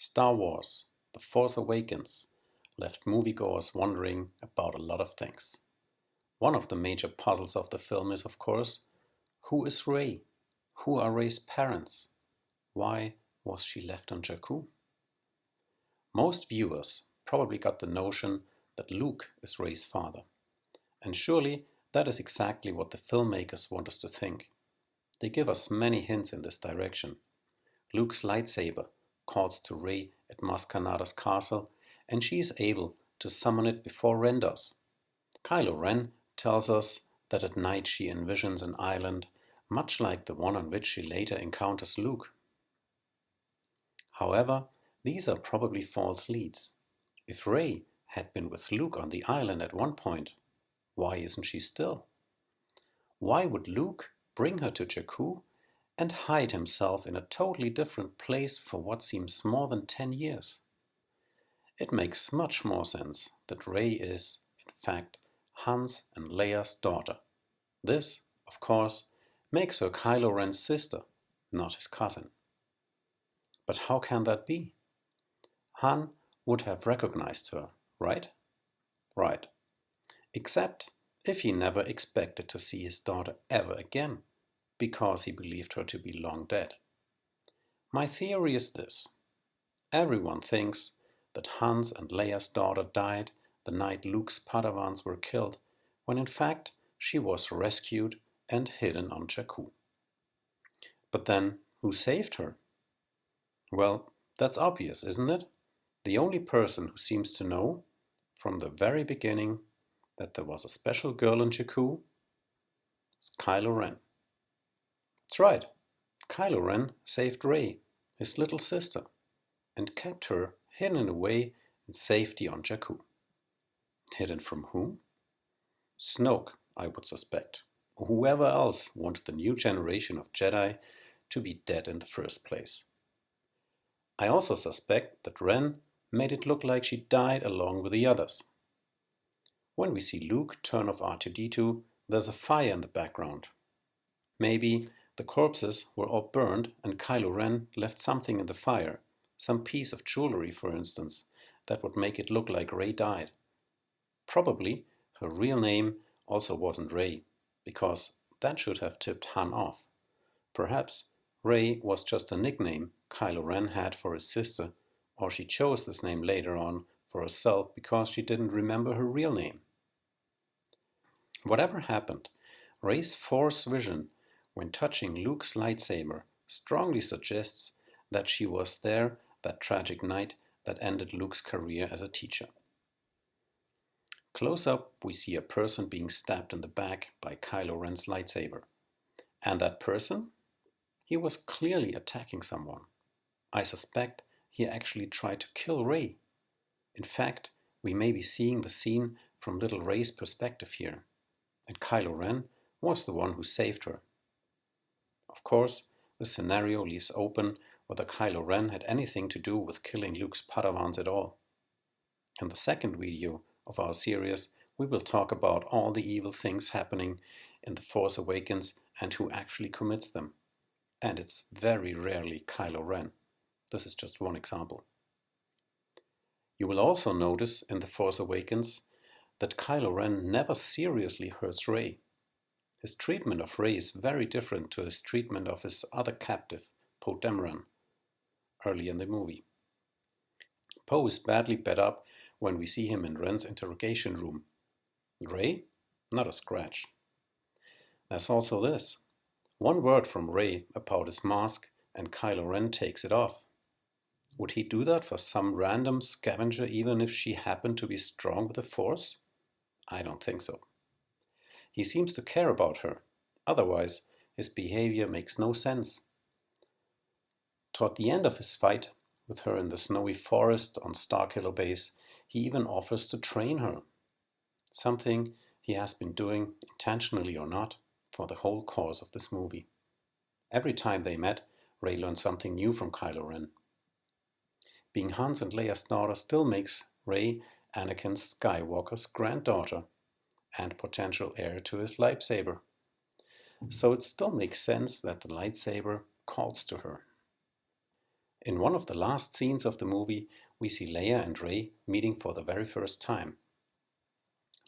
Star Wars: The Force Awakens left moviegoers wondering about a lot of things. One of the major puzzles of the film is, of course, who is Rey? Who are Rey's parents? Why was she left on Jakku? Most viewers probably got the notion that Luke is Rey's father. And surely that is exactly what the filmmakers want us to think. They give us many hints in this direction. Luke's lightsaber calls to Rey at Maz Kanata's castle, and she is able to summon it before Ren does. Kylo Ren tells us that at night she envisions an island much like the one on which she later encounters Luke. However, these are probably false leads. If Rey had been with Luke on the island at one point, why isn't she still? Why would Luke bring her to Jakku and hide himself in a totally different place for what seems more than 10 years? It makes much more sense that Rey is, in fact, Han's and Leia's daughter. This, of course, makes her Kylo Ren's sister, not his cousin. But how can that be? Han would have recognized her, right? Right. Except if he never expected to see his daughter ever again, because he believed her to be long dead. My theory is this. Everyone thinks that Han's and Leia's daughter died the night Luke's Padawans were killed, when in fact she was rescued and hidden on Jakku. But then, who saved her? Well, that's obvious, isn't it? The only person who seems to know, from the very beginning, that there was a special girl in Jakku is Kylo Ren. That's right, Kylo Ren saved Rey, his little sister, and kept her hidden away in safety on Jakku. Hidden from whom? Snoke, I would suspect, or whoever else wanted the new generation of Jedi to be dead in the first place. I also suspect that Ren made it look like she died along with the others. When we see Luke turn off R2-D2, there's a fire in the background. Maybe the corpses were all burned and Kylo Ren left something in the fire, some piece of jewelry for instance, that would make it look like Rey died. Probably her real name also wasn't Rey, because that should have tipped Han off. Perhaps Rey was just a nickname Kylo Ren had for his sister, or she chose this name later on for herself because she didn't remember her real name. Whatever happened, Rey's Force vision when touching Luke's lightsaber strongly suggests that she was there that tragic night that ended Luke's career as a teacher. Close up, we see a person being stabbed in the back by Kylo Ren's lightsaber. And that person? He was clearly attacking someone. I suspect he actually tried to kill Rey. In fact, we may be seeing the scene from little Rey's perspective here. And Kylo Ren was the one who saved her. Of course, the scenario leaves open whether Kylo Ren had anything to do with killing Luke's Padawans at all. In the second video of our series, we will talk about all the evil things happening in The Force Awakens and who actually commits them. And it's very rarely Kylo Ren. This is just one example. You will also notice in The Force Awakens that Kylo Ren never seriously hurts Rey. His treatment of Rey is very different to his treatment of his other captive, Poe Dameron, early in the movie. Poe is badly beat up when we see him in Ren's interrogation room. Rey? Not a scratch. There's also this. One word from Rey about his mask and Kylo Ren takes it off. Would he do that for some random scavenger even if she happened to be strong with the Force? I don't think so. He seems to care about her. Otherwise, his behavior makes no sense. Toward the end of his fight with her in the snowy forest on Starkiller Base, he even offers to train her. Something he has been doing, intentionally or not, for the whole course of this movie. Every time they met, Rey learned something new from Kylo Ren. Being Han's and Leia's daughter still makes Rey Anakin Skywalker's granddaughter and potential heir to his lightsaber. So it still makes sense that the lightsaber calls to her. In one of the last scenes of the movie, we see Leia and Rey meeting for the very first time.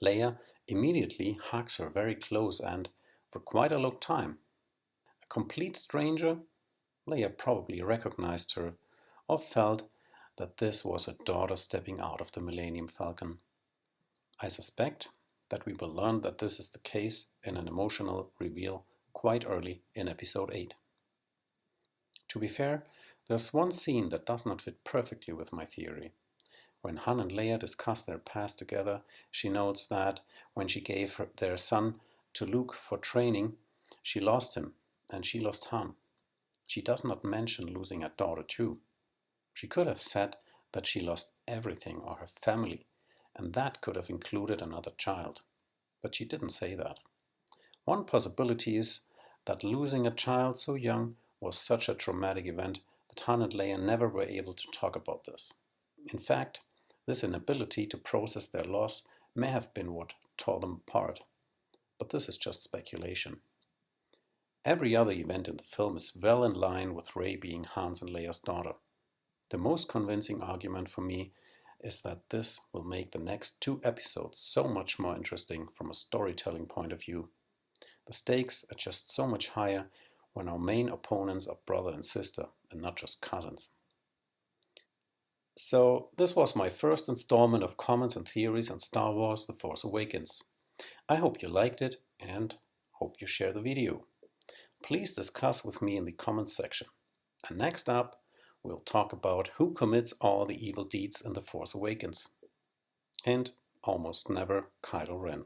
Leia immediately hugs her very close and for quite a long time. A complete stranger, Leia probably recognized her or felt that this was her daughter stepping out of the Millennium Falcon. I suspect that we will learn that this is the case in an emotional reveal quite early in episode 8. To be fair, there's one scene that does not fit perfectly with my theory. When Han and Leia discuss their past together, she notes that when she gave their son to Luke for training, she lost him and she lost Han. She does not mention losing a daughter too. She could have said that she lost everything or her family, and that could have included another child. But she didn't say that. One possibility is that losing a child so young was such a traumatic event that Han and Leia never were able to talk about this. In fact, this inability to process their loss may have been what tore them apart. But this is just speculation. Every other event in the film is well in line with Rey being Han's and Leia's daughter. The most convincing argument for me is that this will make the next 2 episodes so much more interesting from a storytelling point of view. The stakes are just so much higher when our main opponents are brother and sister and not just cousins. So this was my first installment of comments and theories on Star Wars The Force Awakens. I hope you liked it and hope you share the video. Please discuss with me in the comments section. And next up, we'll talk about who commits all the evil deeds in The Force Awakens. And almost never Kylo Ren.